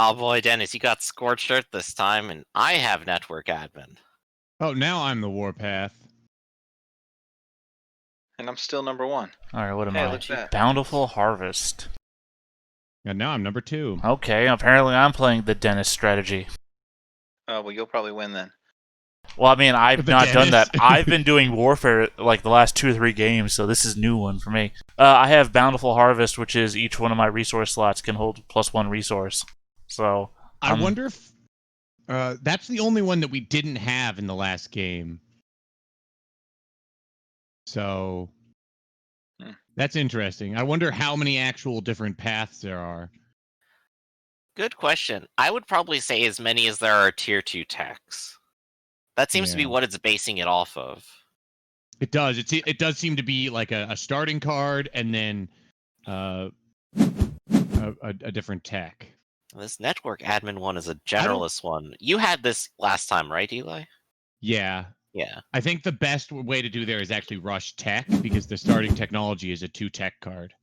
Oh boy, Dennis, you got Scorched Earth this time, and I have Network Admin. Oh, now I'm the Warpath. And I'm still number 1. Alright, what am Hey, I? look at that. Bountiful Harvest. And now I'm number 2. Okay, apparently I'm playing the Dennis strategy. Oh, well, you'll probably win then. Well, I mean, I've The not done Dennis. that. I've been doing Warfare like the last 2 or 3 games, so this is a new one for me. I have Bountiful Harvest, which is each one of my resource slots can hold +1 resource. So I wonder if that's the only one that we didn't have in the last game. So that's interesting. I wonder how many actual different paths there are. Good question. I would probably say as many as there are tier 2 techs. That seems to be what it's basing it off of. It does. It does seem to be like a starting card and then a different tech. This Network Admin one is a generalist one. You had this last time, right, Eli? Yeah. Yeah. I think the best way to do there is actually rush tech, because the starting technology is a 2 tech card.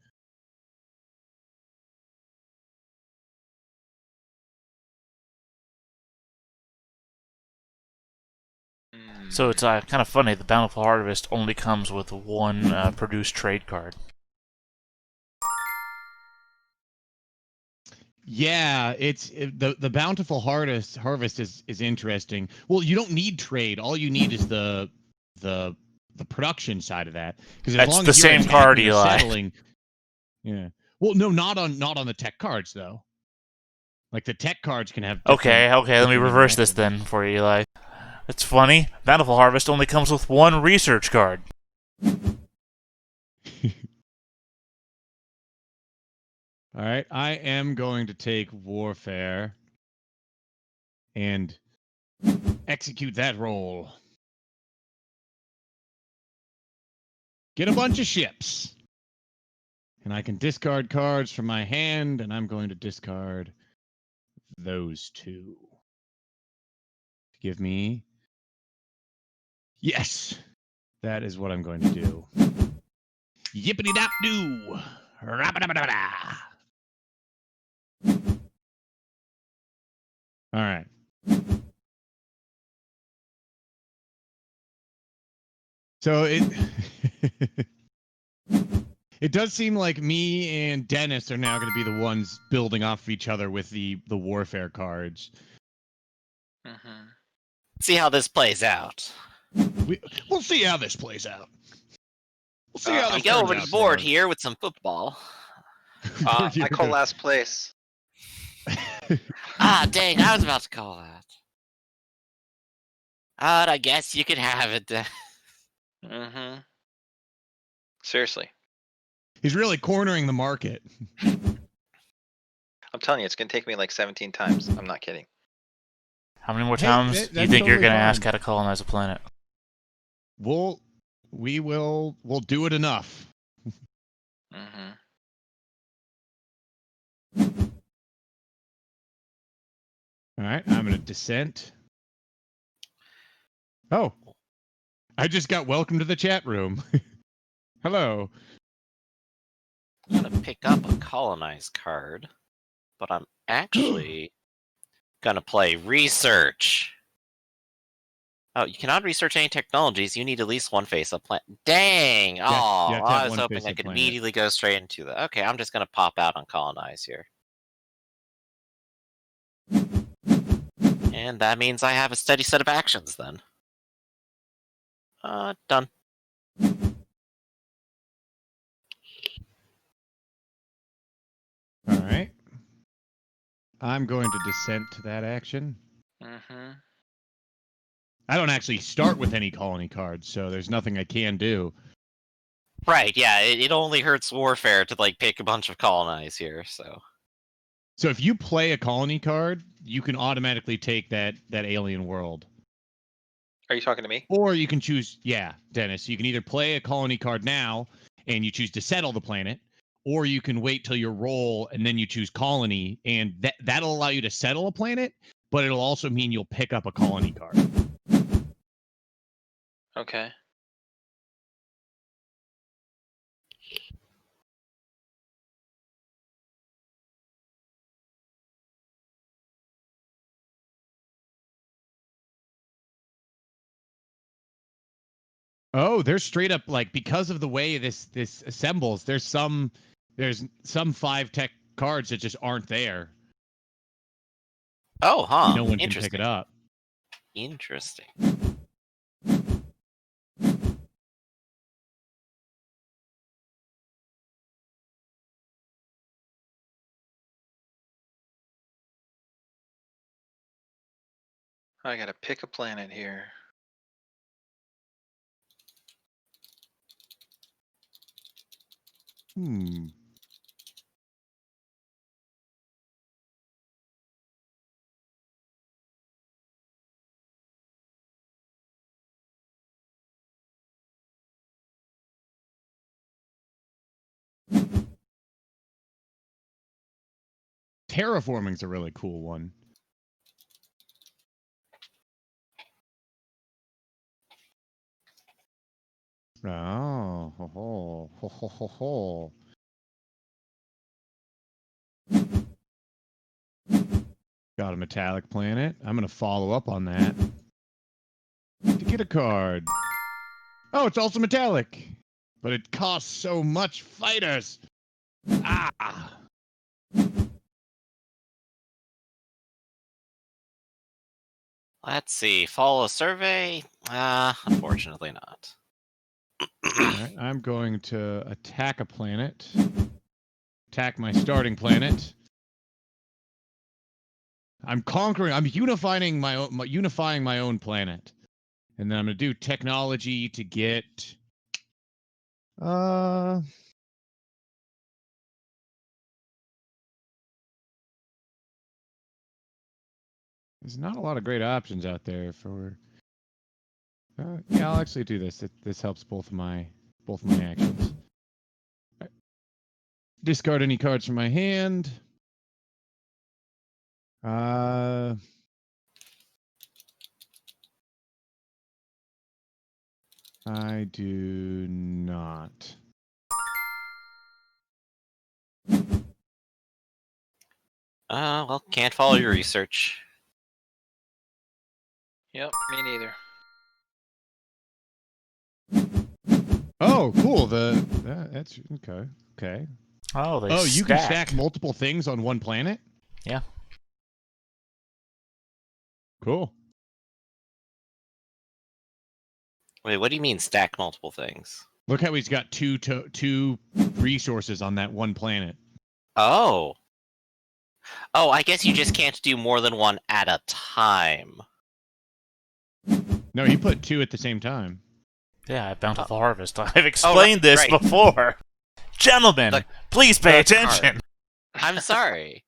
So it's kind of funny. The Bountiful Harvest only comes with 1 produced trade card. Yeah, the Bountiful Harvest is interesting. Well, you don't need trade. All you need is the production side of that. Because as That's long the as you're same card, attacking or Eli. settling, yeah. Well, no, not on the tech cards though. Like the tech cards can have different. Okay. Let me reverse this then for you, Eli. It's funny. Bountiful Harvest only comes with 1 research card. All right, I am going to take Warfare and execute that roll. Get a bunch of ships. And I can discard cards from my hand, and I'm going to discard those 2. Give me... Yes! That is what I'm going to do. Yippity-dap-doo! All right. So it does seem like me and Dennis are now going to be the ones building off of each other with the warfare cards. See how this plays out. We'll see how this plays out. We'll see how this go over to the board here with some football. I call last place. Dang, I was about to call that. I guess you could have it. Seriously. He's really cornering the market. I'm telling you, it's going to take me like 17 times. I'm not kidding. How many more times do you think you're going to ask how to colonize a planet? We'll do it enough. All right, I'm going to dissent. Oh, I just got welcome to the chat room. Hello. I'm going to pick up a colonize card, but I'm actually going to play research. Oh, you cannot research any technologies. You need at least 1 face-up planet. Dang! Yes, I was hoping I could immediately go straight into that. Okay, I'm just going to pop out on colonize here. And that means I have a steady set of actions then. Done. All right. I'm going to dissent to that action. I don't actually start with any colony cards, so there's nothing I can do. Right, yeah, it only hurts Warfare to, like, pick a bunch of colonize here, so... So if you play a colony card, you can automatically take that alien world. Are you talking to me? Or you can choose, yeah, Dennis, you can either play a colony card now, and you choose to settle the planet, or you can wait till your roll, and then you choose colony, and that'll allow you to settle a planet, but it'll also mean you'll pick up a colony card. Okay. Oh, there's straight up like because of the way this assembles. There's some 5 tech cards that just aren't there. Oh, huh. No one can Interesting. pick it up. Interesting. I gotta pick a planet here. Hmm. Terraforming's a really cool one. Oh, ho, ho, ho, ho, ho, ho. Got a metallic planet. I'm going to follow up on that to get a card. Oh, it's also metallic, but it costs so much. Fighters. Ah. Let's see. Follow a survey? Unfortunately not. All right, I'm going to attack a planet. Attack my starting planet. I'm conquering. I'm unifying my own planet, and then I'm gonna do technology to get. There's not a lot of great options out there for. Yeah, I'll actually do this. This helps both of my actions. Right. Discard any cards from my hand. I do not. Well, can't follow your research. Yep, me neither. Oh, cool. That's okay. Okay. Oh, they You stack. can stack multiple things on one planet? Yeah. Cool. Wait, what do you mean stack multiple things? Look how he's got two resources on that one planet. Oh. Oh, I guess you just can't do more than one at a time. No, he put 2 at the same time. Yeah, Bountiful Harvest. I've explained this right. before. Gentlemen, please pay attention. I'm sorry.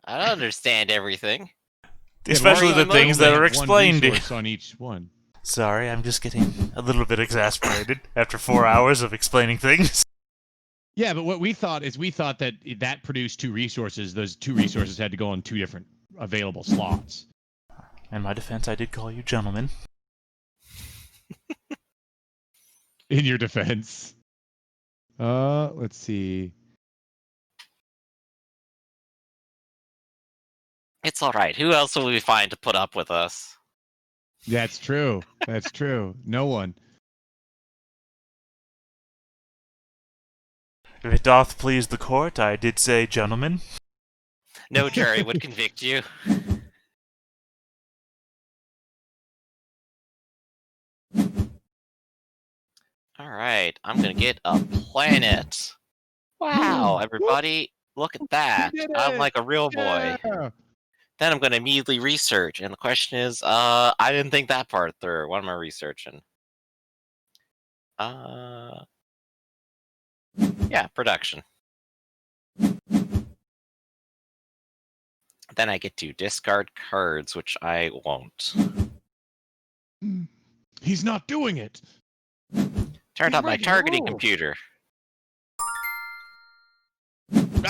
I don't understand everything. Especially the things that are explained. One resource on each one. Sorry, I'm just getting a little bit exasperated after 4 hours of explaining things. Yeah, but what we thought that produced 2 resources. Those 2 resources had to go on 2 different available slots. In my defense, I did call you gentlemen. In your defense. Let's see. It's alright. Who else will we find to put up with us? That's true. That's true. No one. If it doth please the court, I did say gentlemen. No jury would convict you. Alright, I'm gonna get a planet. Wow, everybody, look at that. I'm like a real boy. Yeah. Then I'm gonna immediately research, and the question is, I didn't think that part through. What am I researching? Yeah, production. Then I get to discard cards, which I won't. He's not doing it. Turned on my targeting computer.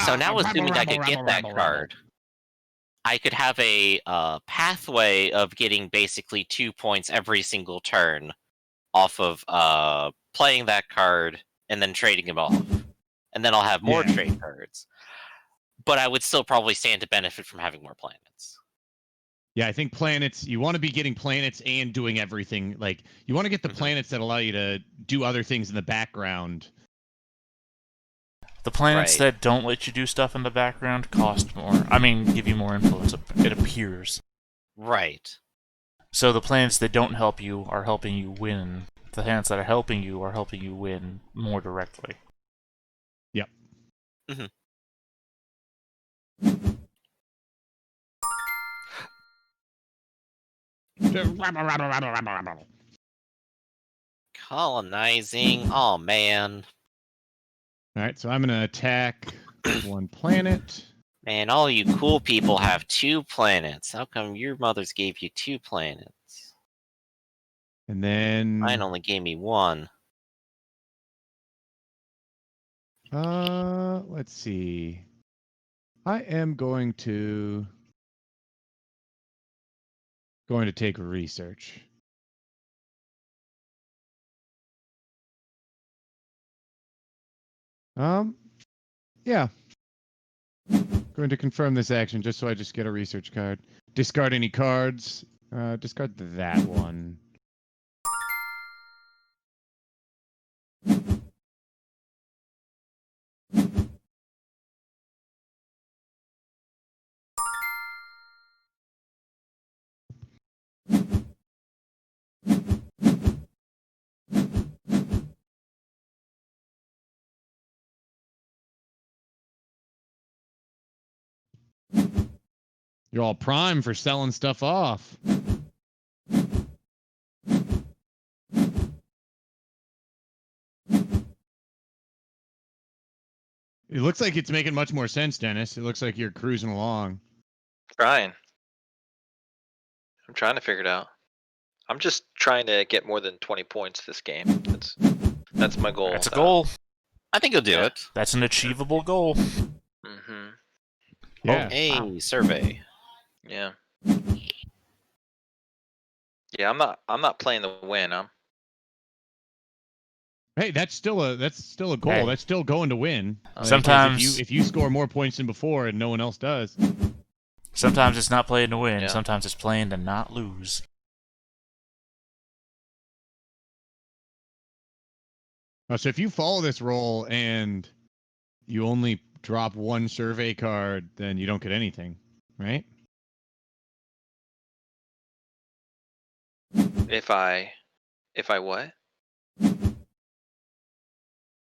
So now, assuming I could get that card, I could have a pathway of getting basically 2 points every single turn off of playing that card and then trading him off. And then I'll have more trade cards. But I would still probably stand to benefit from having more planets. Yeah, I think planets, you want to be getting planets and doing everything. Like, you want to get the Mhm. planets that allow you to do other things in the background. The planets Right. that don't let you do stuff in the background cost more. I mean, give you more influence, it appears. Right. So the planets that don't help you are helping you win. The planets that are helping you win more directly. Yep. Mhm. Colonizing. Oh man. All right, so I'm going to attack one planet. Man, all you cool people have 2 planets. How come your mothers gave you 2 planets? And then Mine only gave me 1. let's see. I am going to take research. Yeah. Going to confirm this action just so I just get a research card. Discard any cards. Discard that one. You're all prime for selling stuff off. It looks like it's making much more sense, Dennis. It looks like you're cruising along. Trying. I'm trying to figure it out. I'm just trying to get more than 20 points this game. That's my goal. That's a goal. I think you'll do Yeah. it. That's an achievable goal. Mm-hmm. Yeah. Hey, survey. Yeah. Yeah, I'm not playing the win. Hey, that's still a goal. Hey. That's still going to win. Like, Sometimes if you score more points than before and no one else does. Sometimes it's not playing to win. Yeah. Sometimes it's playing to not lose. So if you follow this roll and you only drop one survey card, then you don't get anything, right? If I what?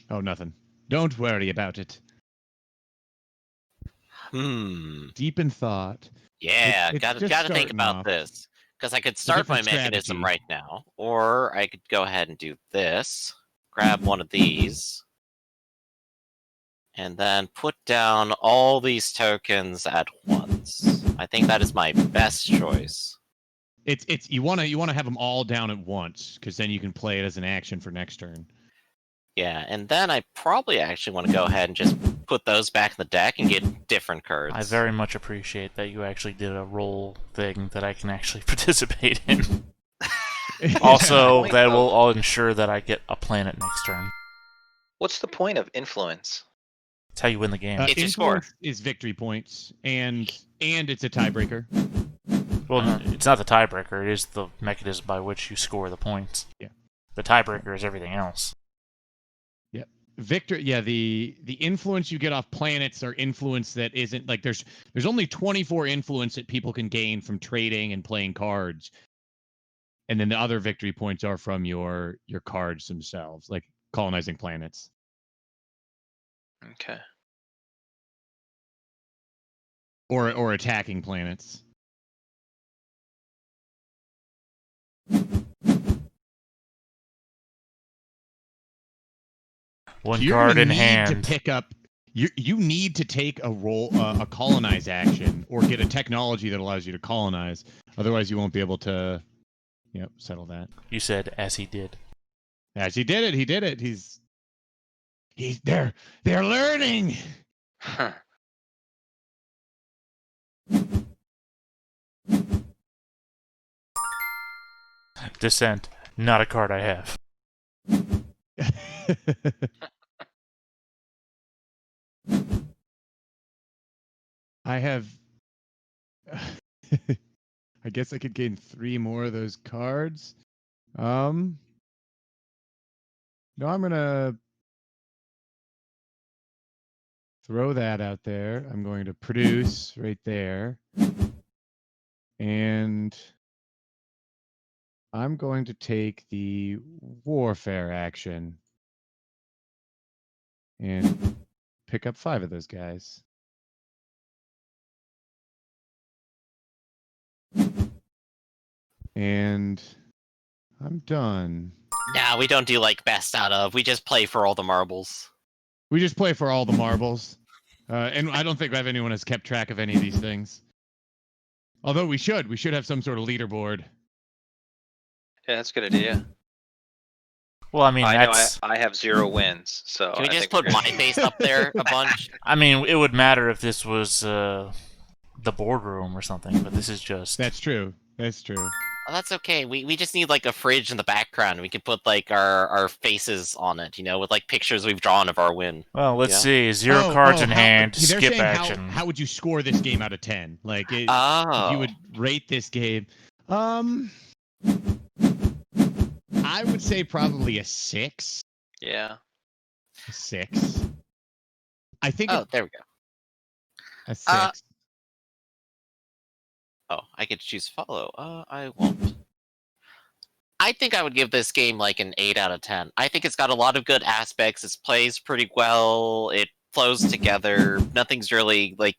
Oh, nothing. Don't worry about it. Deep in thought. Yeah, It's gotta just gotta think starting about off. this. Because I could a start my different mechanism strategy. right now, or I could go ahead and do this, grab one of these, and then put down all these tokens at once. I think that is my best choice. It's you want to have them all down at once because then you can play it as an action for next turn. Yeah, and then I probably actually want to go ahead and just put those back in the deck and get different cards. I very much appreciate that you actually did a roll thing that I can actually participate in. Also, Point that of- will all ensure that I get a planet next turn. What's the point of influence? It's how you win the game. It's your score. Influence is victory points, and it's a tiebreaker. Well, it's not the tiebreaker. It is the mechanism by which you score the points. Yeah. The tiebreaker is everything else. Yeah, victory. Yeah, the influence you get off planets are influence that isn't like there's only 24 influence that people can gain from trading and playing cards, and then the other victory points are from your cards themselves, like colonizing planets. Okay. Or attacking planets. One So you're card gonna in need hand. to pick up. You need to take a roll, a colonize action, or get a technology that allows you to colonize. Otherwise, you won't be able to. Yep, settle that. You said as he did. As he did it, he did it. They're learning. Huh. Descent. Not a card I have. I have. I guess I could gain 3 more of those cards. No, I'm gonna throw that out there. I'm going to produce right there. And I'm going to take the warfare action and pick up 5 of those guys. And I'm done. Nah, we don't do like best out of. We just play for all the marbles. We just play for all the marbles. And I don't think anyone has kept track of any of these things. Although we should. We should have some sort of leaderboard. Yeah, that's a good idea. Well, I mean, I know that's. I have 0 wins, so Can we I just think we're put my good. face up there a bunch? I mean, it would matter if this was the boardroom or something, but this is just. That's true. That's true. Oh, that's okay. We just need like a fridge in the background. We can put like our faces on it, with like pictures we've drawn of our win. Well, let's Yeah. see. 0 cards in hand. They're Skip saying action. How would you score this game out of 10? Like, if Oh. you would rate this game, I would say probably a 6. Yeah. A 6. I think Oh, there we go. a 6. Oh, I get to choose follow. I won't. I think I would give this game like an 8 out of 10. I think it's got a lot of good aspects. It plays pretty well. It flows together. Nothing's really like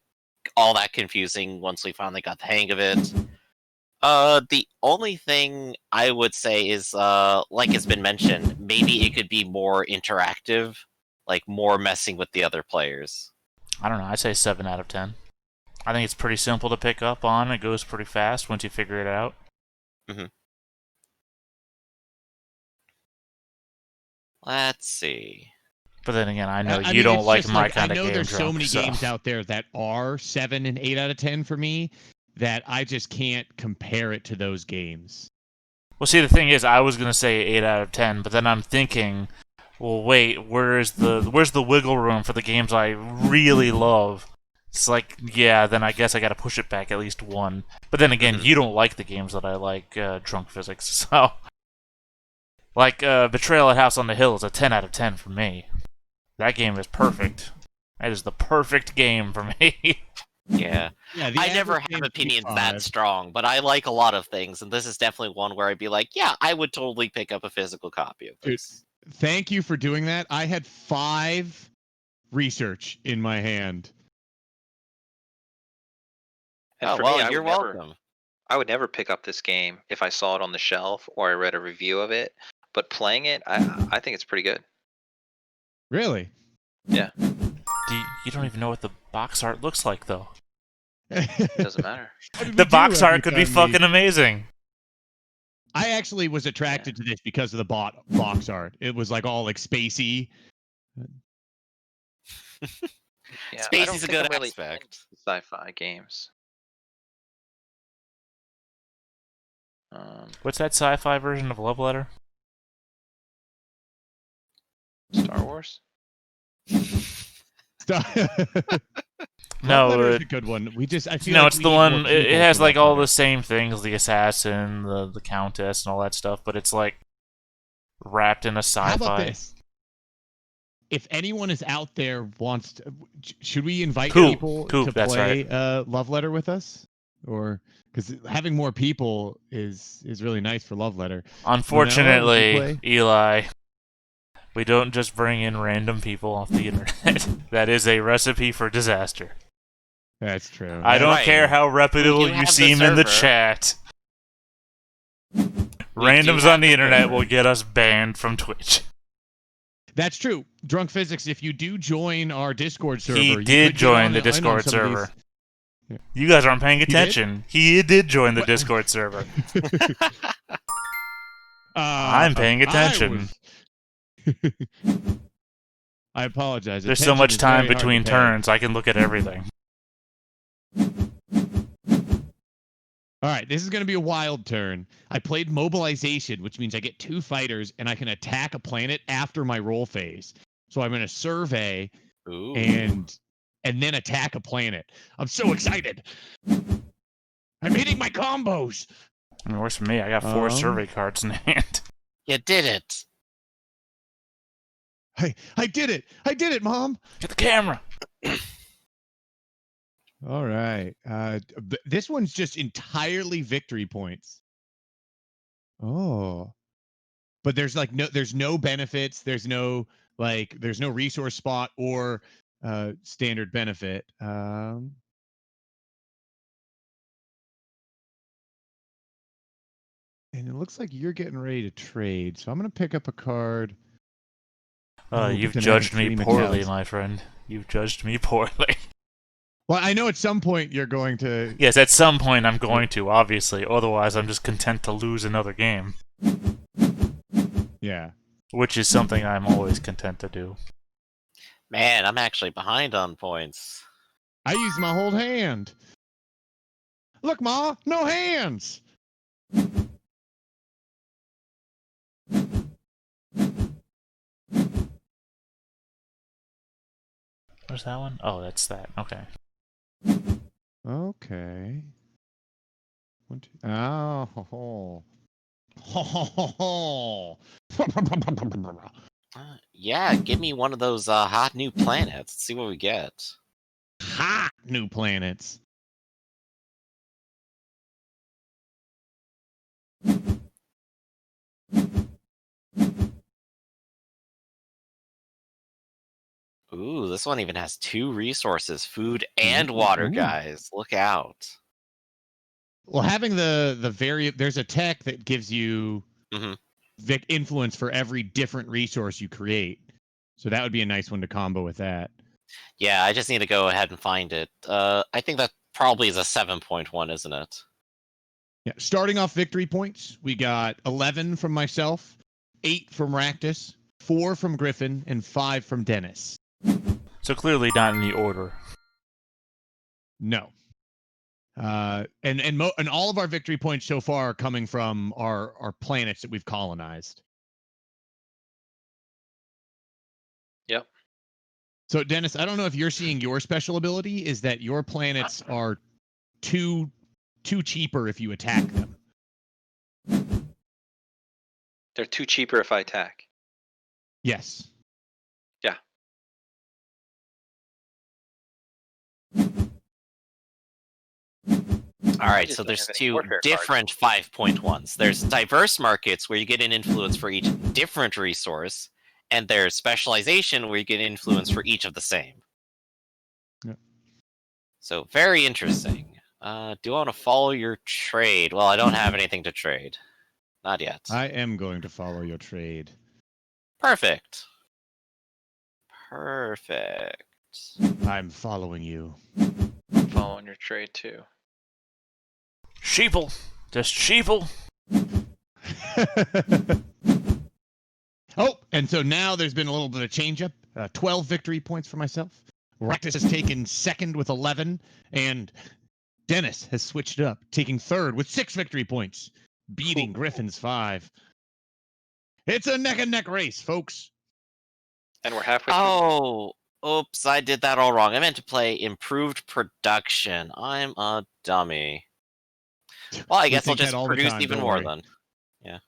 all that confusing once we finally got the hang of it. The only thing I would say is, like it's been mentioned, maybe it could be more interactive, like more messing with the other players. I don't know. I'd say 7 out of 10. I think it's pretty simple to pick up on. It goes pretty fast once you figure it out. Mm-hmm. Let's see. But then again, I know I you mean, don't it's like just my like, kind of I game. know there's so Drunk, many games out there that are 7 and 8 out of 10 for me that I just can't compare it to those games. Well, see, the thing is, I was gonna say 8 out of 10, but then I'm thinking, well, wait, where's the wiggle room for the games I really love? It's like, yeah, then I guess I gotta push it back at least 1. But then again, you don't like the games that I like, Drunk Physics, so... Like, Betrayal at House on the Hill is a 10 out of 10 for me. That game is perfect. That is the perfect game for me. Yeah. I never average have game's opinions 5. that strong, but I like a lot of things, and this is definitely one where I'd be like, yeah, I would totally pick up a physical copy of this. Thank you for doing that. I had 5 research in my hand. And Oh, for well, me, you're welcome. I would never pick up this game if I saw it on the shelf or I read a review of it. But playing it, I think it's pretty good. Really? Yeah, You don't even know what the box art looks like, though. it doesn't matter. The box art could be fucking amazing. I actually was attracted to this because of the box art. It was like all like spacey. Yeah, Space I don't is a think good I'm really aspect. into sci-fi games. What's that sci-fi version of Love Letter? Star Wars? No, Love Letter's a good one. I feel no, like it's we the need one. more It people has for like Love all Letter. the same things: the assassin, the countess, and all that stuff. But it's like wrapped in a sci-fi. How about this? If anyone is out there wants to, should we invite people to that's play right. Love Letter with us? Or because having more people is really nice for Love Letter. Unfortunately, Manella, would you play? Eli, we don't just bring in random people off the internet. That is a recipe for disaster. That's true. I don't Right. care how reputable You you have the seem in the server. chat. We Randoms do on the have the internet server. will get us banned from Twitch. That's true. Drunk Physics, if you do join our Discord server, He you did could get join on the in on Discord some of these- server. You guys aren't paying did? attention. He did join the What? Discord server. I'm paying attention. I apologize. There's so Attention much is time very hard to between pay. turns, I can look at everything. All right, this is going to be a wild turn. I played mobilization, which means I get 2 fighters and I can attack a planet after my roll phase. So I'm going to survey Ooh. and then attack a planet. I'm so excited. I'm hitting my combos. I mean, worse for me. I got 4 survey cards in hand. You did it. I did it. I did it, Mom. Get the camera. All right. This one's just entirely victory points. Oh. But there's no benefits. There's no resource spot or standard benefit. And it looks like you're getting ready to trade. So I'm going to pick up a card. You've judged me poorly, my friend. You've judged me poorly. Well, I know at some point you're going to... Yes, at some point I'm going to, obviously. Otherwise, I'm just content to lose another game. Yeah. Which is something I'm always content to do. Man, I'm actually behind on points. I used my whole hand. Look, Ma, no hands. Where's that one? Oh, that's that. Okay. Okay. 1, 2. Oh. Ho, ho, ho. Yeah, give me one of those hot new planets. Let's see what we get. Hot new planets. Ooh, this one even has 2 resources, food and water, guys. Look out. Well, having there's a tech that gives you influence for every different resource you create. So that would be a nice one to combo with that. Yeah, I just need to go ahead and find it. I think that probably is a 7.1, isn't it? Yeah. Starting off victory points, we got 11 from myself, 8 from Ractus, 4 from Griffin, and 5 from Dennis. So clearly not in the order. No. And all of our victory points so far are coming from our planets that we've colonized. Yep. So Dennis, I don't know if you're seeing your special ability is that your planets are too cheaper if you attack them. They're too cheaper if I attack. Yes. Yeah. All right, so there's 2 different 5.1s. There's diverse markets where you get an influence for each different resource, and there's specialization where you get influence for each of the same. Yep. So very interesting. Do I want to follow your trade? Well, I don't have anything to trade. Not yet. I am going to follow your trade. Perfect. Perfect. I'm following you. I'm following your trade too. Sheeple. Just sheeple. Oh, and so now there's been a little bit of change up. 12 victory points for myself. Rectus has taken second with 11, and Dennis has switched it up, taking third with 6 victory points, beating Griffin's 5. It's a neck-and-neck race, folks. And we're halfway through. Oh, oops, I did that all wrong. I meant to play improved production. I'm a dummy. Well, I guess I'll just produce even more then. Yeah.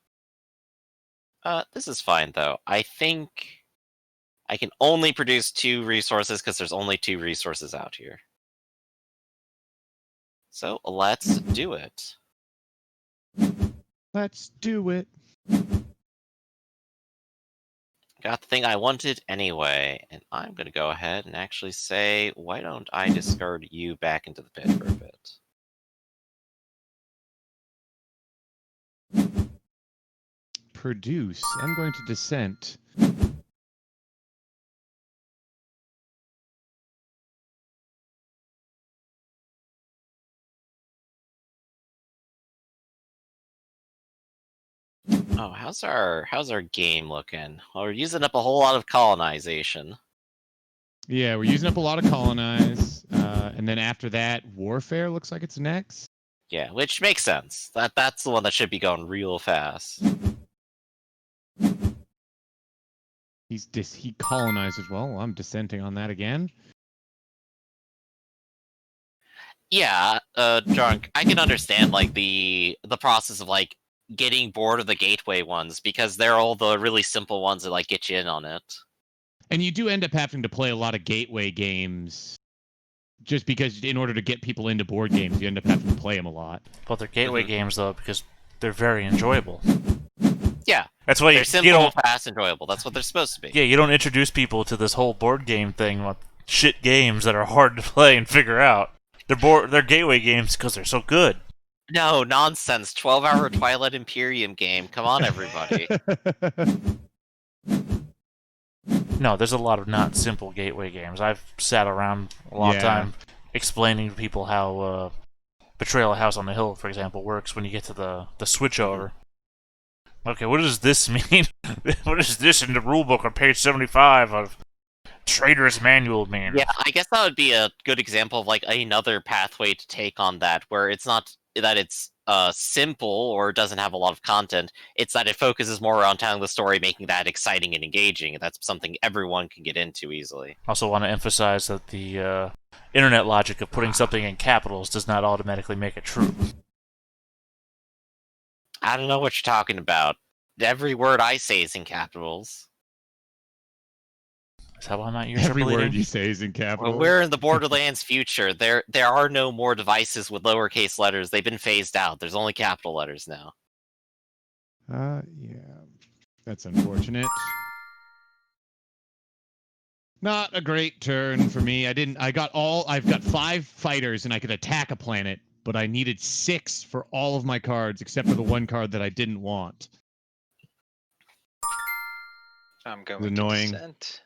This is fine, though. I think I can only produce 2 resources because there's only 2 resources out here. So let's do it. Let's do it. Got the thing I wanted anyway, and I'm going to go ahead and actually say, why don't I discard you back into the pit for a bit? Produce. I'm going to dissent. Oh, how's our game looking? Well, we're using up a whole lot of colonization. Yeah, we're using up a lot of colonize, and then after that, warfare looks like it's next. Yeah, which makes sense. That's the one that should be going real fast. He colonized as well. I'm dissenting on that again. Yeah, Drunk, I can understand like the process of like getting bored of the gateway ones because they're all the really simple ones that like get you in on it. And you do end up having to play a lot of gateway games just because in order to get people into board games, you end up having to play them a lot. But they're gateway Mhm. games though because they're very enjoyable. Yeah, That's why they're you simple, don't. fast, enjoyable. That's what they're supposed to be. Yeah, you don't introduce people to this whole board game thing with shit games that are hard to play and figure out. They're gateway games because they're so good. No, nonsense. 12-hour Twilight Imperium game. Come on, everybody. No, there's a lot of not simple gateway games. I've sat around a lot of Yeah. time explaining to people how Betrayal at House on the Hill, for example, works when you get to the switch over. Okay, what does this mean? What is this in the rulebook on page 75 of Trader's Manual mean? Yeah, I guess that would be a good example of like another pathway to take on that, where it's not that it's simple or doesn't have a lot of content. It's that it focuses more around telling the story, making that exciting and engaging. And that's something everyone can get into easily. Also want to emphasize that the internet logic of putting something in capitals does not automatically make it true. I don't know what you're talking about. Every word I say is in capitals. Is that why my ears Every are bleeding? word you say is in Well, capitals. we're in the Borderlands future. There are no more devices with lowercase letters. They've been phased out. There's only capital letters now. Yeah, that's unfortunate. Not a great turn for me. I've got 5 fighters and I could attack a planet, but I needed 6 for all of my cards except for the one card that I didn't want. I'm going Annoying. to Descent.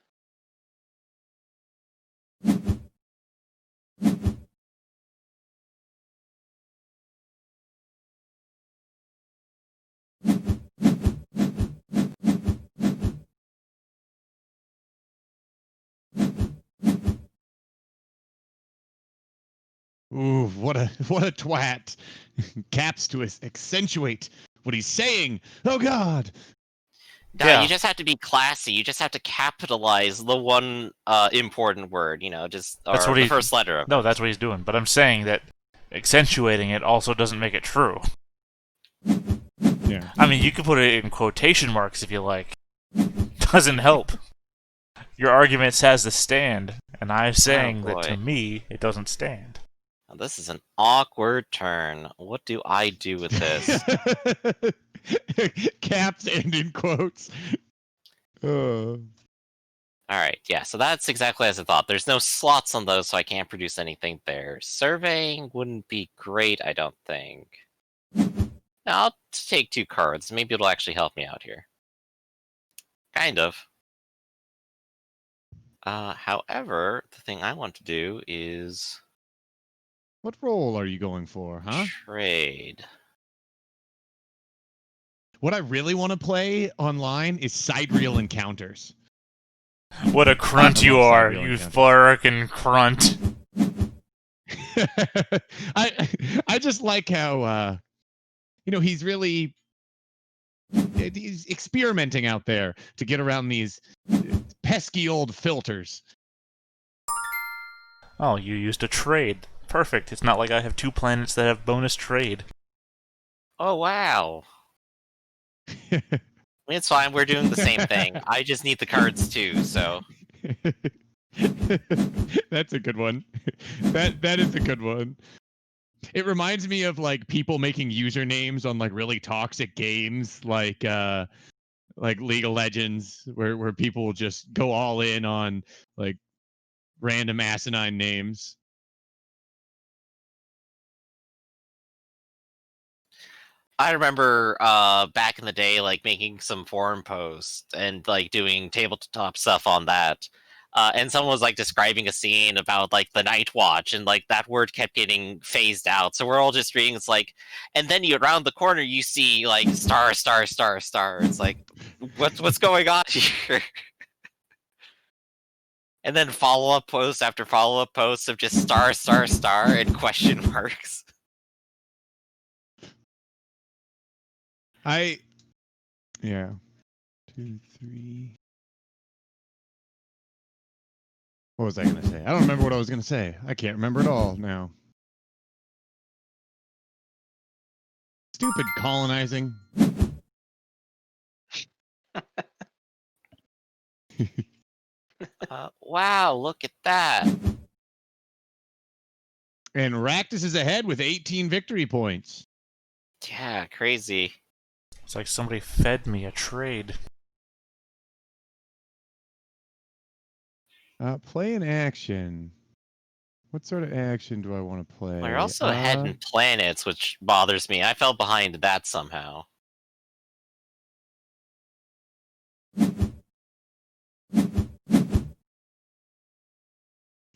Ooh, what a twat. Caps to accentuate what he's saying. Oh God. No, Yeah. you just have to be classy. You just have to capitalize the one important word, just That's or what the he- first letter of No, it. that's what he's doing. But I'm saying that accentuating it also doesn't make it true. Yeah. I mean, you could put it in quotation marks if you like. Doesn't help. Your argument has to stand, and I'm saying that to boy. me, it doesn't stand. Now, this is an awkward turn. What do I do with this? Caps and in quotes. All right, yeah, so that's exactly as I thought. There's no slots on those, so I can't produce anything there. Surveying wouldn't be great, I don't think. Now, I'll take 2 cards. Maybe it'll actually help me out here. Kind of. However, the thing I want to do is What role are you going for, huh? trade. What I really want to play online is side-reel encounters. What a crunt I you love are, side-reel you encounters. fucking crunt. I just like how he's really he's experimenting out there to get around these pesky old filters. Oh, you used a trade. Perfect. It's not like I have 2 planets that have bonus trade. Oh, wow. It's fine, we're doing the same thing. I just need the cards too, so... That's a good one. That is a good one. It reminds me of like people making usernames on like really toxic games like League of Legends where people will just go all in on like random asinine names. I remember back in the day, like making some forum posts and like doing tabletop stuff on that. And someone was like describing a scene about like the Night Watch, and like that word kept getting phased out. So we're all just reading. It's like, and then you around the corner you see like star, star, star, star. It's like, what's going on here? And then follow up post after follow up posts of just star, star, star, and question marks. Yeah. 2, 3. What was I gonna say? I don't remember what I was gonna say. I can't remember at all now. Stupid colonizing. Wow, look at that. And Raktus is ahead with 18 victory points. Yeah, crazy. It's like somebody fed me a trade. Play an action. What sort of action do I want to play? We're also ahead in planets, which bothers me. I fell behind that somehow.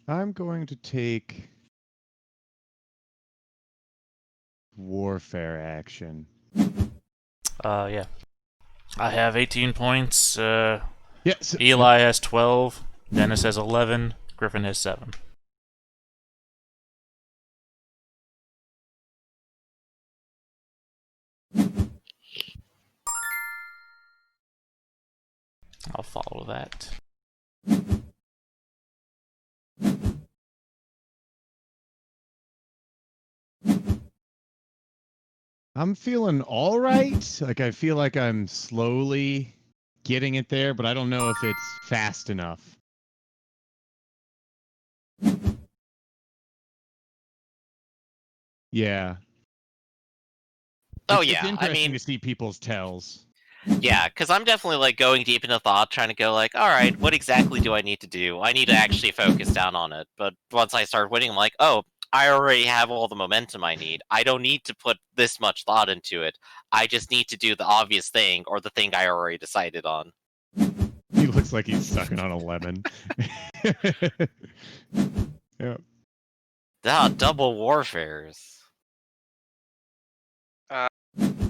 I'm going to take warfare action. Yeah. I have 18 points. Yes. Eli has 12. Dennis has 11. Griffin has 7. I'll follow that. I'm feeling all right. Like, I feel like I'm slowly getting it there, but I don't know if it's fast enough. Yeah. Oh, It's yeah, I interesting mean, to see people's tells. yeah, because I'm definitely like going deep into thought, trying to go like, all right, what exactly do I need to do? I need to actually focus down on it. But once I start winning, I'm like, oh, I already have all the momentum I need. I don't need to put this much thought into it. I just need to do the obvious thing or the thing I already decided on. He looks like he's sucking on a lemon. Yeah. Double warfares.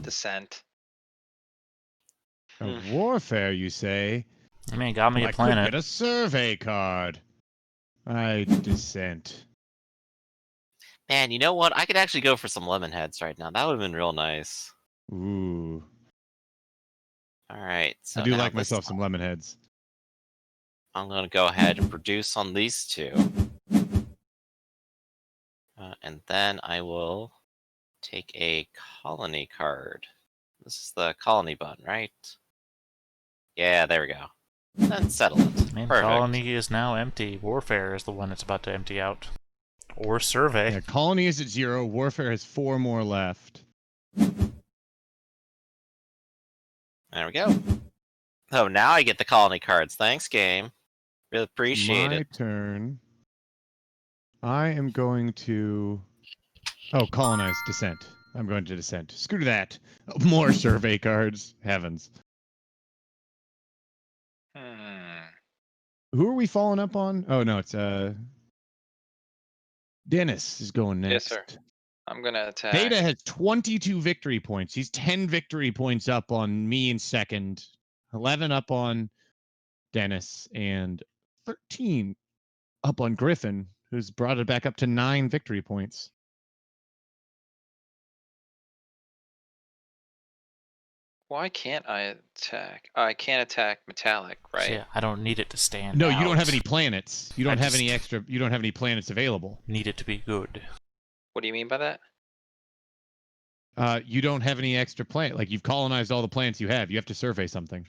Descent. A warfare, you say? I mean, got me Well, a I could planet. get a survey card. I dissent. Man, you know what? I could actually go for some lemon heads right now. That would have been real nice. Ooh. All right, so I do now like this myself some lemon heads. I'm going to go ahead and produce on these two. And then I will take a colony card. This is the colony button, right? Yeah, there we go. Then settle it. Man, Perfect. colony is now empty. Warfare is the one that's about to empty out. Or survey. Yeah, colony is at 0. Warfare has 4 more left. There we go. Oh, now I get the colony cards. Thanks, game. Really appreciate My it. turn. I am going to... Oh, colonize, dissent. I'm going to dissent. Screw that. More survey cards. Heavens. Who are we following up on? Oh, no, it's Dennis is going next. Yes, sir. I'm gonna attack. Data has 22 victory points. He's 10 victory points up on me in second, 11 up on Dennis, and 13 up on Griffin, who's brought it back up to 9 victory points. Why can't I attack? I can't attack metallic, right? So yeah, I don't need it to stand No, out. you don't have any planets. You don't I have any just- extra. You don't have any planets available. Need it to be good. What do you mean by that? You don't have any extra planet. Like, you've colonized all the planets you have. You have to survey something.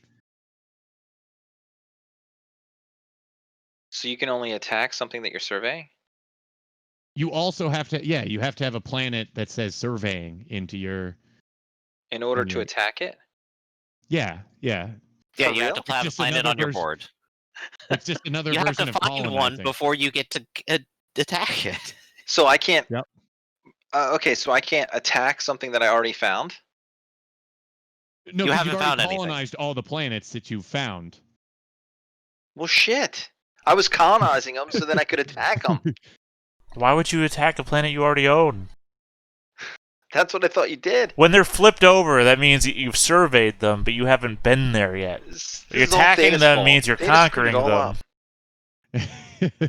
So you can only attack something that you're surveying? You also have to. Yeah, you have to have a planet that says surveying into your. In order In to your- attack it? Yeah. Yeah, For you have real? to have a Just planet another on your version- board. It's just another You have version to of find one colonizing. before you get to attack it. So I can't. Yep. Okay, so I can't attack something that I already found? No, You 'cause haven't you've already found anything. colonized all the planets that you've found. Well, shit. I was colonizing them so then I could attack them. Why would you attack a planet you already own? That's what I thought you did. When they're flipped over, that means you've surveyed them, but you haven't been there yet. This You're is all attacking Data's them fault. means you're Data screwed it conquering all them.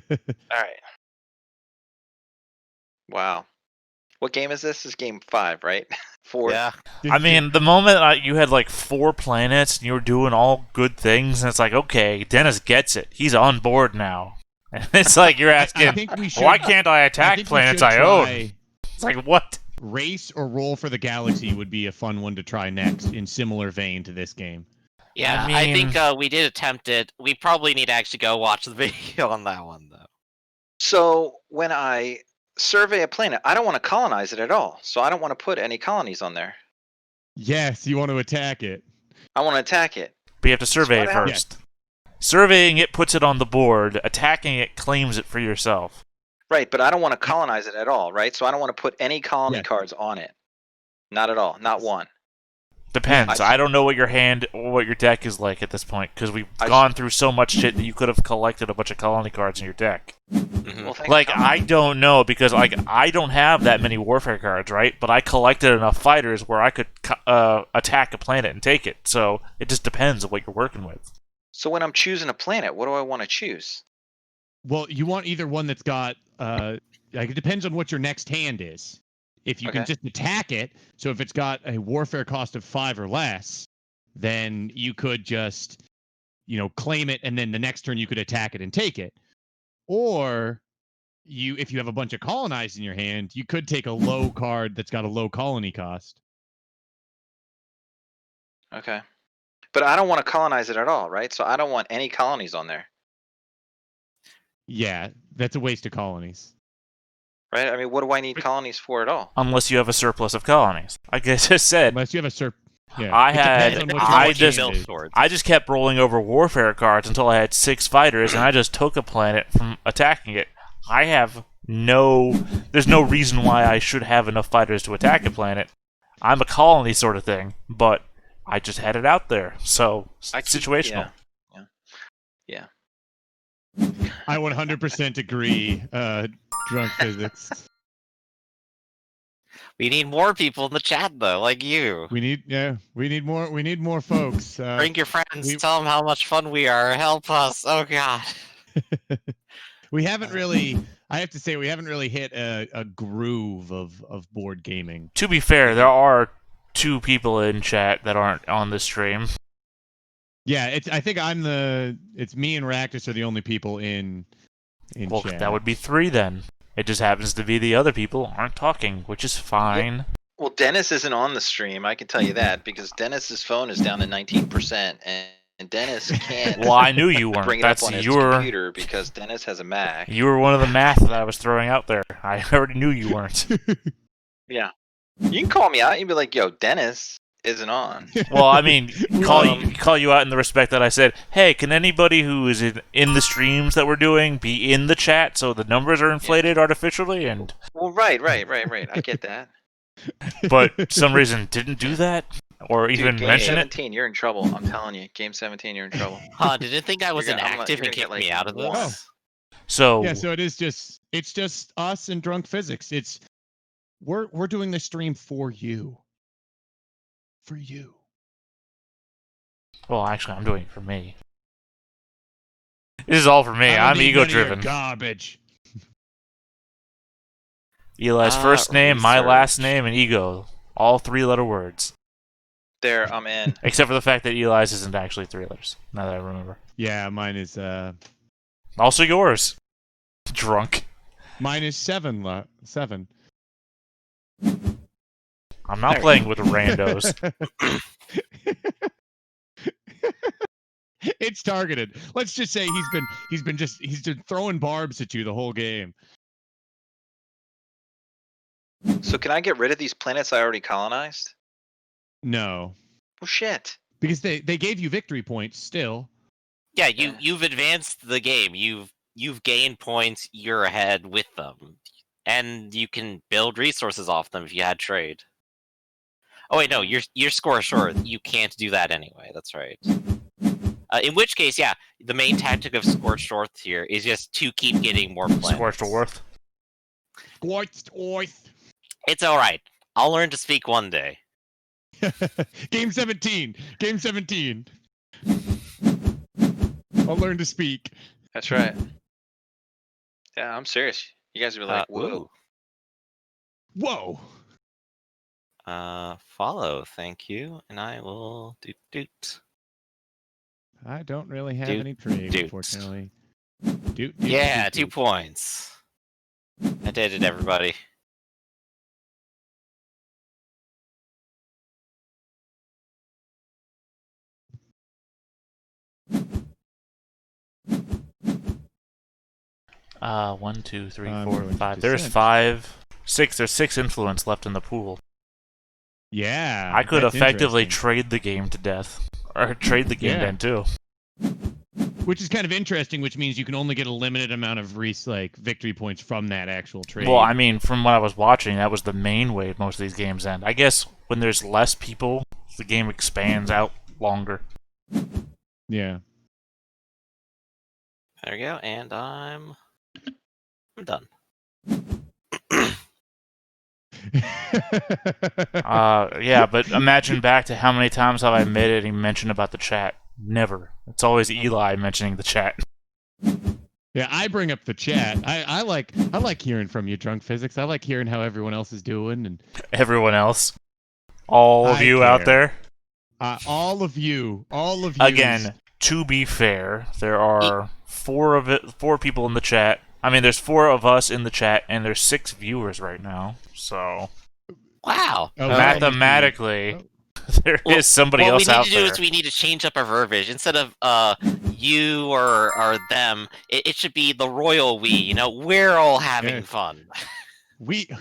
up. All right. Wow. What game is this? This is game 5, right? 4. Yeah. I mean, the moment you had like 4 planets and you were doing all good things, and it's like, okay, Dennis gets it. He's on board now. And it's like you're I asking, think we should. why can't I attack think we planets should I own? try- It's like, what? Race or Roll for the Galaxy would be a fun one to try next, in similar vein to this game. Yeah, I I think mean- we did attempt it. We probably need to actually go watch the video on that one, though. So when I survey a planet, I don't want to colonize it at all. So I don't want to put any colonies on there. Yes, you want to attack it. I want to attack it. But you have to survey why it the hell- first. Surveying it puts it on the board. Attacking it claims it for yourself. Right, but I don't want to colonize it at all, right? So I don't want to put any colony Yes. cards on it. Not at all. Not one. Depends. I- I don't know what your hand or what your deck is like at this point because we've I- gone through so much shit that you could have collected a bunch of colony cards in your deck. Mhm. Well, thank Like God. I don't know because like I don't have that many warfare cards, right? But I collected enough fighters where I could attack a planet and take it. So it just depends on what you're working with. So when I'm choosing a planet, what do I want to choose? Well, you want either one that's got like it depends on what your next hand is. If you can Okay. just attack it, so if it's got a warfare cost of 5 or less, then you could just claim it, and then the next turn you could attack it and take it. Or if you have a bunch of colonized in your hand, you could take a low card that's got a low colony cost. Okay. But I don't want to colonize it at all, right? So I don't want any colonies on there, Yeah, that's a waste of colonies. right? I mean, what do I need colonies for at all? Unless you have a surplus of colonies. Like I just said, Unless you have a yeah. I it depends had- on what It's your I next more just- hand built is. towards. I just kept rolling over warfare cards until I had 6 fighters, and I just took a planet from attacking it. There's no reason why I should have enough fighters to attack a planet. I'm a colony sort of thing, but I just had it out there, so situational. Yeah. I 100% agree. Drunk physics. We need more people in the chat, though, like you. We need more folks. Bring your friends. we- Tell them how much fun we are. Help us. Oh God. We haven't really. I have to say, we haven't really hit a groove of board gaming. To be fair, there are 2 people in chat that aren't on this stream. Yeah, I think it's me and Raktus are the only people in Well, chat. that would be 3 then. It just happens to be the other people aren't talking, which is fine. Well, Dennis isn't on the stream. I can tell you that because Dennis's phone is down to 19%, and Dennis can't Well, I knew you weren't. bring it That's up on his your. computer because Dennis has a Mac. You were one of the math that I was throwing out there. I already knew you weren't. Yeah. You can call me out. You'd be like, "Yo, Dennis isn't on." Well, I mean, call Um, you out in the respect that I said, hey, can anybody who is in the streams that we're doing be in the chat so the numbers are inflated artificially? And Well, right. I get that. but some reason didn't do that or Dude, even game mention it. 17, you're in trouble. I'm telling you, game 17, you're in trouble. Huh? Didn't think I was You're gonna- I'm inactive you're and gonna kicked get, me like, out of one. this. So Yeah, so it's just us and drunk physics. We're doing the stream for you. For you. well, actually, I'm doing it for me. This is all for me. I don't I'm need ego none of your driven. Garbage. Eli's first name, my last research. name, and ego. All 3-letter words. There, I'm in. Except for the fact that Eli's isn't actually 3 letters. Now that I remember. Yeah, mine is Also yours. Drunk. mine is 7. 7. I'm not playing with randos. It's targeted. Let's just say he's been throwing barbs at you the whole game. So can I get rid of these planets I already colonized? No, Well, shit. because they gave you victory points still. Yeah, you've advanced the game. You've gained points. You're ahead with them, and you can build resources off them if you had trade. Oh wait, no, your score short. You can't do that anyway. That's right. In which case, yeah, the main tactic of Scorched Earth here is just to keep getting more planets. Scorched Earth. Scorched Earth. It's all right. I'll learn to speak one day. Game 17. Game 17. I'll learn to speak. That's right. Yeah, I'm serious. You guys would be like, Ooh. whoa. Whoa. Follow, thank you, and I will doot. I don't really have Doot, any trade, doot. unfortunately. Doot, Yeah, doot, 2 doot. points. I did it, everybody. 1, 2, 3, I'm 4, going to 5. There's descent. 6. There's 6 influence left in the pool. Yeah. I could that's effectively interesting. trade the game to death. Or trade the game Yeah. then, too. Which is kind of interesting, which means you can only get a limited amount of victory points from that actual trade. Well, I mean, from what I was watching, that was the main way most of these games end. I guess when there's less people, the game expands out longer. Yeah. There we go, and I'm done. Yeah, but imagine back to how many times have I made it and mentioned about the chat? Never. It's always Eli mentioning the chat. Yeah, I bring up the chat. I like hearing from you, Drunk Physics. I like hearing how everyone else is doing, and Everyone else, all of I you out care. there. All of you. Again, to be fair, there are 4 people in the chat. I mean, there's 4 of us in the chat, and there's 6 viewers right now. So Wow. Oh, mathematically, there Well, is somebody what else we need out to do there. is we need to change up our verbiage. Instead of you or them, it should be the royal we. You know, we're all having Yeah. fun.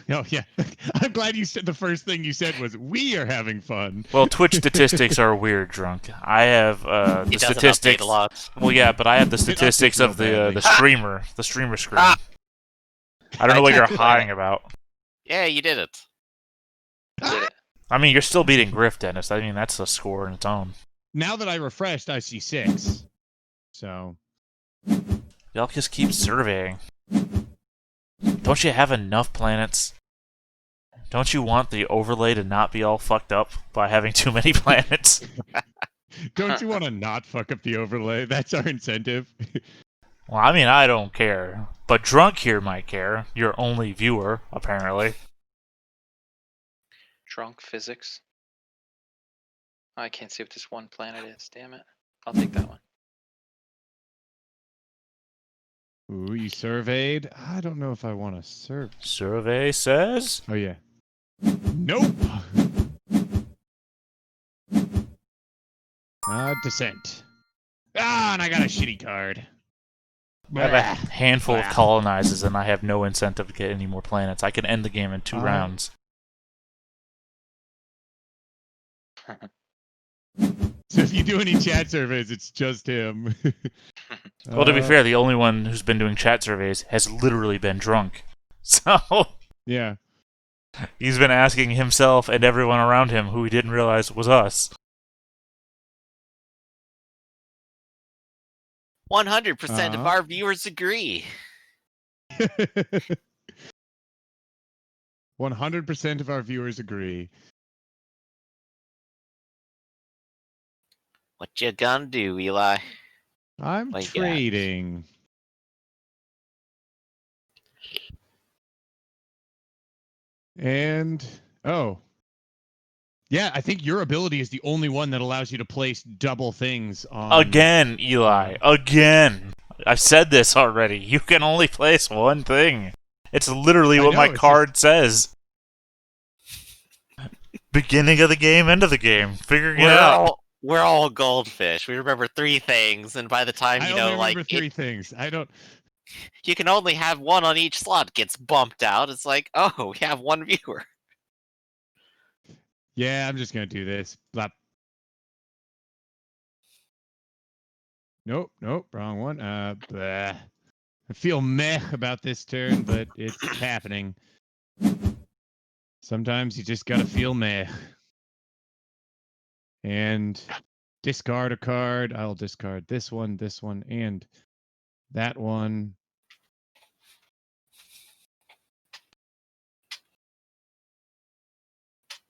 Oh yeah. I'm glad you said the first thing you said was we are having fun. Well, Twitch statistics are weird, Drunk. I have the It doesn't statistics. update a lot. Well, yeah, but I have the updates statistics real of the badly. the streamer screen. Ah! I don't know what I you're can't hiding about. Yeah, you did it. Did it. I mean, you're still beating Griff, Dennis. I mean, that's a score in its own. Now that I refreshed, I see 6. So Y'all just keep surveying. Don't you have enough planets? Don't you want the overlay to not be all fucked up by having too many planets? don't you want to not fuck up the overlay? That's our incentive. Well, I mean, I don't care. But Drunk here might care. Your only viewer, apparently. Drunk physics. I can't see what this one planet is. Damn it. I'll take that one. Ooh, you surveyed? I don't know if I want to survey. Survey says... Oh, yeah. Nope. Descent. And I got a shitty card. I have a handful of colonizers, and I have no incentive to get any more planets. I can end the game in 2 rounds. So if you do any chat surveys, it's just him. Well, to be fair, the only one who's been doing chat surveys has literally been Drunk. So yeah. he's been asking himself and everyone around him who he didn't realize was us. 100% of our viewers agree. 100% of our viewers agree. What you gonna do, Eli? I'm Like, trading. And yeah, I think your ability is the only one that allows you to place double things on. Again, Eli. Again. I've said this already. You can only place one thing. It's literally what my card says. Beginning of the game, end of the game. Figuring it out. We're all goldfish. We remember 3 things, and by the time I only remember 3 things. I don't. You can only have 1 on each slot. Gets bumped out. It's like, oh, we have 1 viewer. Yeah, I'm just gonna do this. Blap. Nope, wrong one. Bleh. I feel meh about this turn, but it's happening. Sometimes you just gotta feel meh. And discard a card. I'll discard this one, and that one.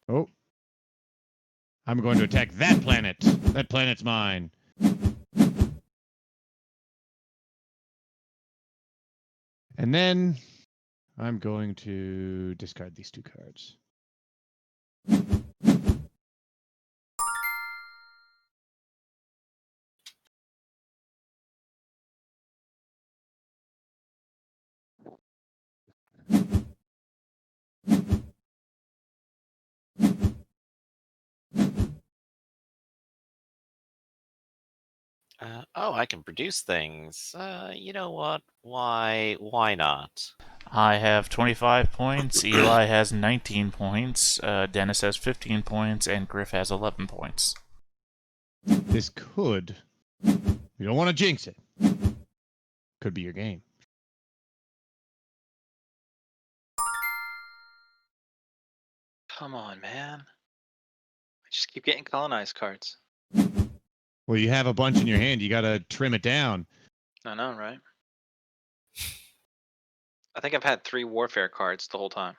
Oh. I'm going to attack that planet. That planet's mine. And then I'm going to discard these 2 cards. Oh, I can produce things. You know what? Why not? I have 25 points, Eli has 19 points, Dennis has 15 points, and Griff has 11 points. This could. You don't want to jinx it. Could be your game. Come on, man. I just keep getting colonized cards. Well, you have a bunch in your hand. You got to trim it down. I know, right? I think I've had 3 warfare cards the whole time.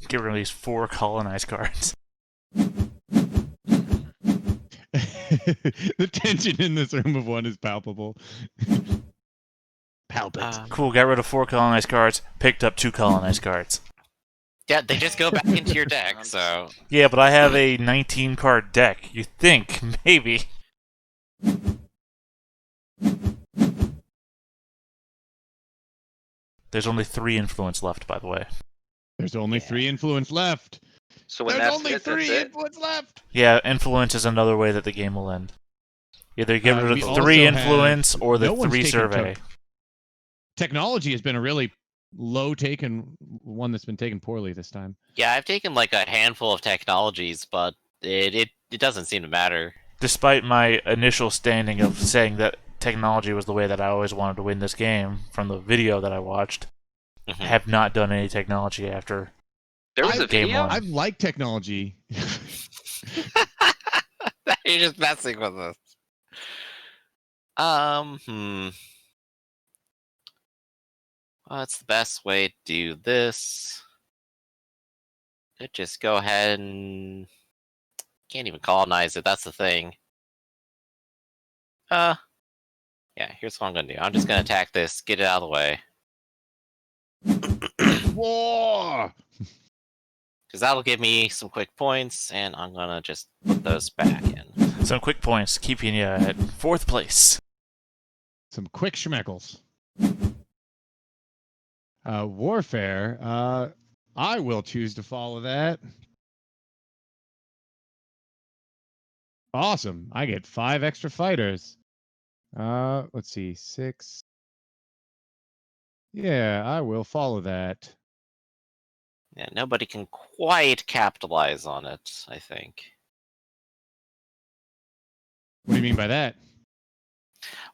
Get rid of these 4 colonized cards. The tension in this room of one is palpable. Palpate. Cool, got rid of 4 colonized cards, picked up 2 colonized cards. Yeah, they just go back into your deck. So Yeah, but I have a 19 card deck. You think, maybe. There's only 3 influence left, by the way. There's only 3 influence left. So when There's that's only it, 3 that's it. influence left. Yeah, influence is another way that the game will end. Either get rid We of also 3 have- influence or the no one's 3 taken survey. Technology has been a really low taken one that's been taken poorly this time. yeah, I've taken like a handful of technologies, but it doesn't seem to matter. Despite my initial standing of saying that technology was the way that I always wanted to win this game from the video that I watched, I Mhm. have not done any technology after. There was a Game video? one. I've liked technology. You're just messing with us. What's the best way to do this? Could just go ahead and can't even colonize it. That's the thing. Yeah. Here's what I'm gonna do. I'm just gonna attack this. Get it out of the way. War. Because that'll give me some quick points, and I'm gonna just put those back in. Some quick points, keeping you at 4th place. Some quick schmeckles. Warfare. I will choose to follow that. Awesome. I get 5 extra fighters. Let's see. 6. Yeah, I will follow that. Yeah, nobody can quite capitalize on it, I think. What do you mean by that?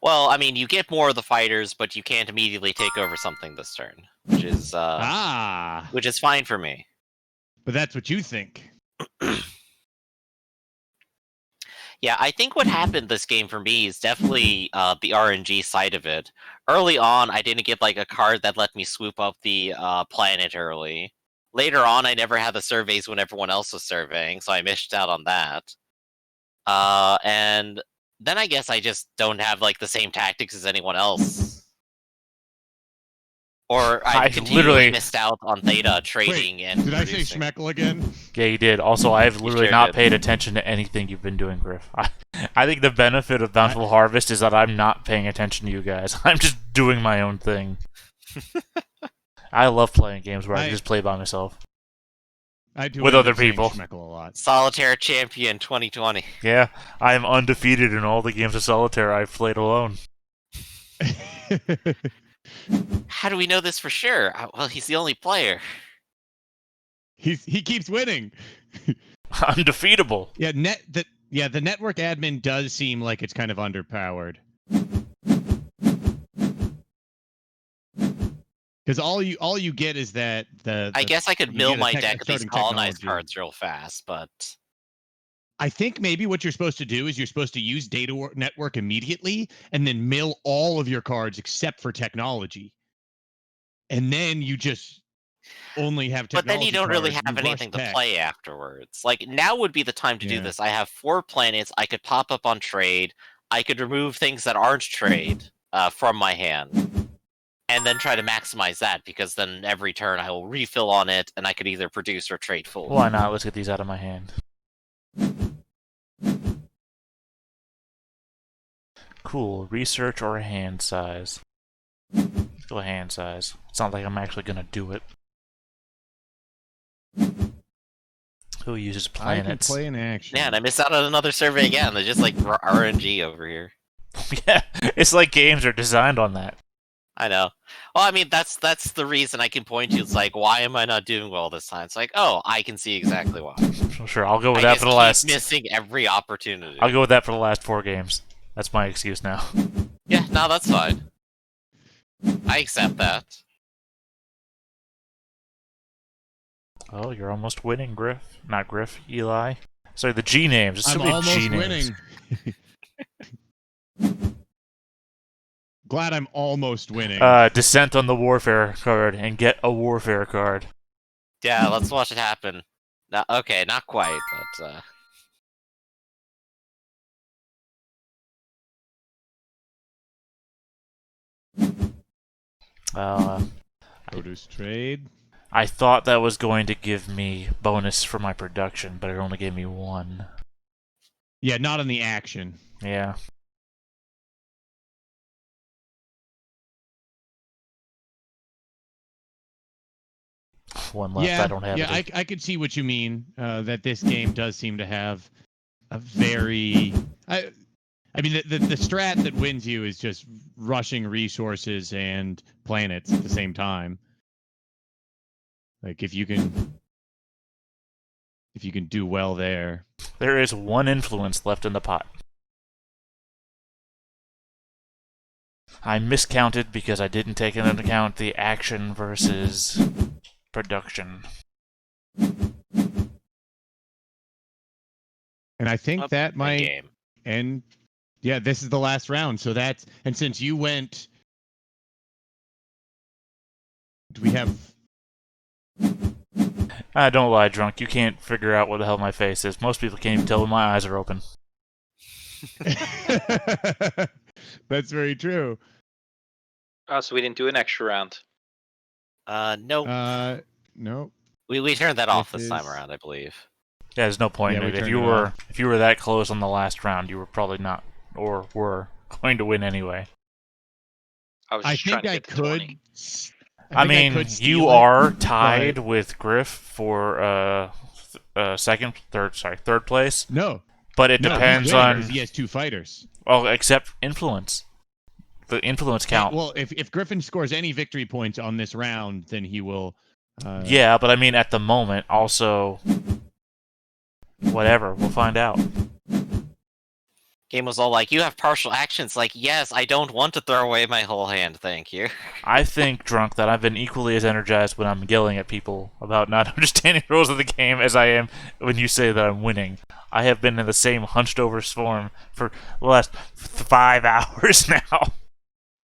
Well, I mean, you get more of the fighters, but you can't immediately take over something this turn, which is which is fine for me. But that's what you think. Yeah, I think what happened this game for me is definitely the RNG side of it. Early on, I didn't get like a card that let me swoop up the planet early. Later on, I never had the surveys when everyone else was surveying, so I missed out on that. And then I guess I just don't have like the same tactics as anyone else. Or I continually literally- missed out on theta trading and Did I say producing. schmeckle again? Yeah, you did. Also, I've literally sure not did. paid attention to anything you've been doing, Griff. I think the benefit of Bountiful Harvest is that I'm not paying attention to you guys. I'm just doing my own thing. I love playing games where I can just play by myself. I do With end other up saying people. schmeckle a lot. Solitaire Champion 2020. Yeah, I am undefeated in all the games of Solitaire I've played alone. How do we know this for sure? Well, he's the only player. He keeps winning. Undefeatable. Yeah, the network admin does seem like it's kind of underpowered. Because all you get is that I guess I could you mill get a my tech- deck of these starting colonized technology. cards real fast, but I think maybe what you're supposed to do is you're supposed to use network immediately and then mill all of your cards except for technology. And then you just only have technology. but then you don't really cards, have you rush anything to tech. play afterwards. Like now would be the time to do Yeah. this. I have 4 planets. I could pop up on trade. I could remove things that aren't trade from my hand, and then try to maximize that because then every turn I will refill on it, and I could either produce or trade full. Why not? Let's get these out of my hand. Cool. Research or hand size. Still hand size. It's not like I'm actually gonna do it. Who uses I can planets? play in action. Man, I missed out on another survey again. They're just like RNG over here. Yeah, it's like games are designed on that. I know. Well, I mean, that's the reason I can point to. It's like, why am I not doing well this time? It's like, oh, I can see exactly why. Sure, I'll go with I that just for the keep last. missing every opportunity. I'll go with that for the last 4 games. That's my excuse now. Yeah, no, that's fine. I accept that. Oh, you're almost winning, Griff. Not Griff, Eli. Sorry, the G names. There's so I'm many almost G names. winning. Glad I'm almost winning. Descent on the Warfare card and get a Warfare card. Yeah, let's watch it happen. No, okay, not quite, but Produce trade. I thought that was going to give me bonus for my production, but it only gave me 1. Yeah, not on the action. Yeah. One left. Yeah, I don't have yeah, it. I could see what you mean. That this game does seem to have a very. I mean, the strat that wins you is just rushing resources and planets at the same time. Like if you can do well there. There is 1 influence left in the pot. I miscounted because I didn't take into account the action versus production. And I think that might game. end. Yeah, this is the last round. So that's, and since you went, do we have? Don't lie, drunk. You can't figure out what the hell my face is. Most people can't even tell when my eyes are open. That's very true. Oh, so we didn't do an extra round. Nope. Nope. We turned that off This this time is- around, I believe. Yeah, there's no point Yeah, in we it. If turned you it were off. if you were that close on the last round, you were probably not or were going to win anyway. I was I just trying think to I get to could. 20. I think mean, could you steal it, are tied but- with Griff for third place, No. but it No, he's depends winning on because he has 2 fighters. well, except influence. The influence count. Well, if Griffin scores any victory points on this round, then he will. Yeah, but I mean, at the moment, also, whatever. We'll find out. Game was all like, you have partial actions. Like, yes, I don't want to throw away my whole hand, thank you. I think, drunk, that I've been equally as energized when I'm yelling at people about not understanding the rules of the game as I am when you say that I'm winning. I have been in the same hunched over form for the last 5 hours now.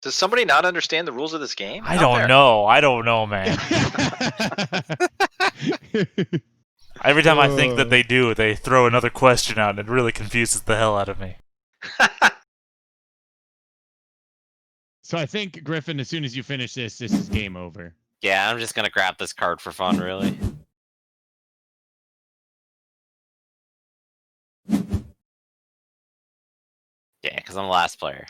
Does somebody not understand the rules of this game? I Not don't fair. know. I don't know, man. Every time I think that they do, they throw another question out, and it really confuses the hell out of me. So I think Griffin, as soon as you finish this is game over. Yeah, I'm just gonna grab this card for fun, really. Yeah, because I'm the last player.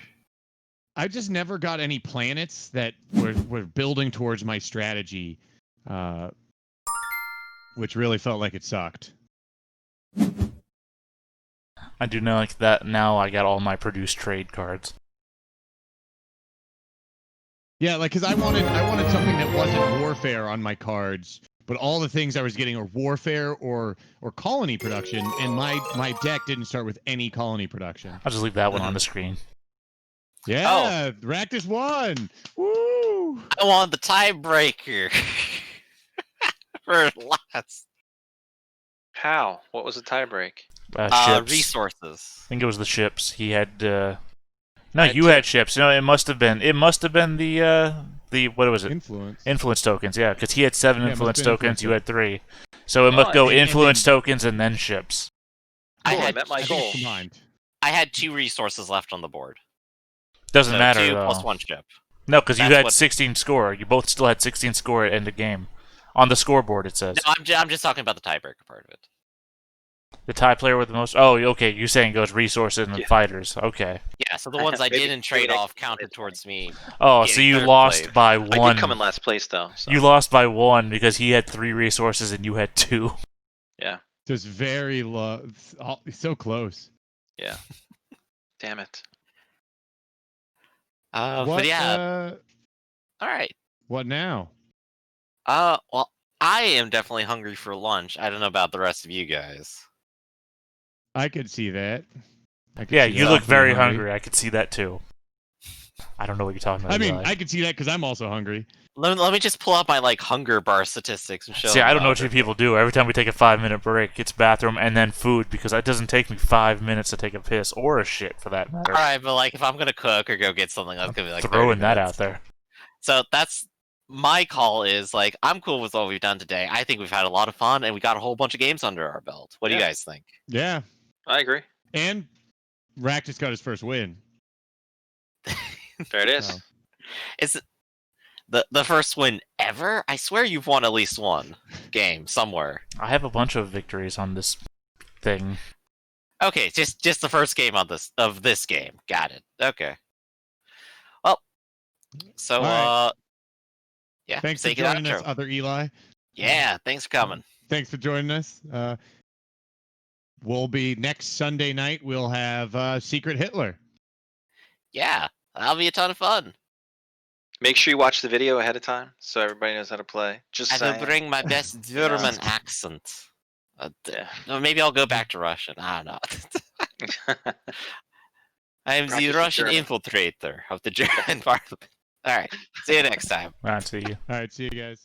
I just never got any planets that were building towards my strategy, which really felt like it sucked. I do know like that now. I got all my produced trade cards. Yeah, like because I wanted something that wasn't warfare on my cards, but all the things I was getting are warfare or colony production, and my deck didn't start with any colony production. I'll just leave that one on the screen. Yeah, Raktus won. Woo! I want the tiebreaker for last. How? What was the tiebreak? Ships. Resources. I think it was the ships. He had. No, I had you two. had ships. No, it must have been. It must have been the what was it? Influence. Influence tokens. Yeah, because he had 7 Yeah, it influence must have been tokens. influence You had 3. So it Oh, must go and influence then- tokens and then ships. I Cool, I had met my I think goal. it's combined. I had 2 resources left on the board. Doesn't So matter 2 though. plus 1 ship. No, because you That's had what- 16 score. You both still had 16 score at end of game. On the scoreboard, it says. No, I'm just talking about the tiebreaker part of it. The tie player with the most. Oh, okay. You're saying it goes resources and Yeah. fighters. Okay. Yeah, so the ones I Maybe- didn't trade maybe next off time counted it's towards me. Oh, so Getting you third lost place. by I one. did come in last place though. So. You lost by one because he had 3 resources and you had 2. Yeah. Just very low. So close. Yeah. Damn it. But yeah, all right. What now? Well, I am definitely hungry for lunch. I don't know about the rest of you guys. I could see that. Yeah, you look very hungry. hungry. I could see that too. I don't know what you're talking about. I mean, Eli. I could see that because I'm also hungry. Let me just pull up my hunger bar statistics and show. See, them I don't know what what you people do. Every time we take a 5-minute break, it's bathroom and then food because it doesn't take me 5 minutes to take a piss or a shit for that matter. All right, but like if I'm gonna cook or go get something, that's gonna be like 30 Throwing that minutes. out there. So that's my call. Is like I'm cool with what we've done today. I think we've had a lot of fun and we got a whole bunch of games under our belt. What do you Yeah. guys think? Yeah, I agree. and Rack just got his first win. There it is. So. Is the first win ever? I swear you've won at least one game somewhere. I have a bunch of victories on this thing. Okay, just the first game on this game. Got it. Okay. Well, so All right. yeah. Thanks for take it out, joining us, Joe. other Eli. Yeah, thanks for coming. Thanks for joining us. We'll be next Sunday night. We'll have Secret Hitler. Yeah, that'll be a ton of fun. Make sure you watch the video ahead of time so everybody knows how to play. Just I will saying. bring my best German accent. Yeah. No, maybe I'll go back to Russian. I don't know. I am Practice the your Russian German. infiltrator of the German parliament. All right, see you next time. I'll see you. All right, see you guys.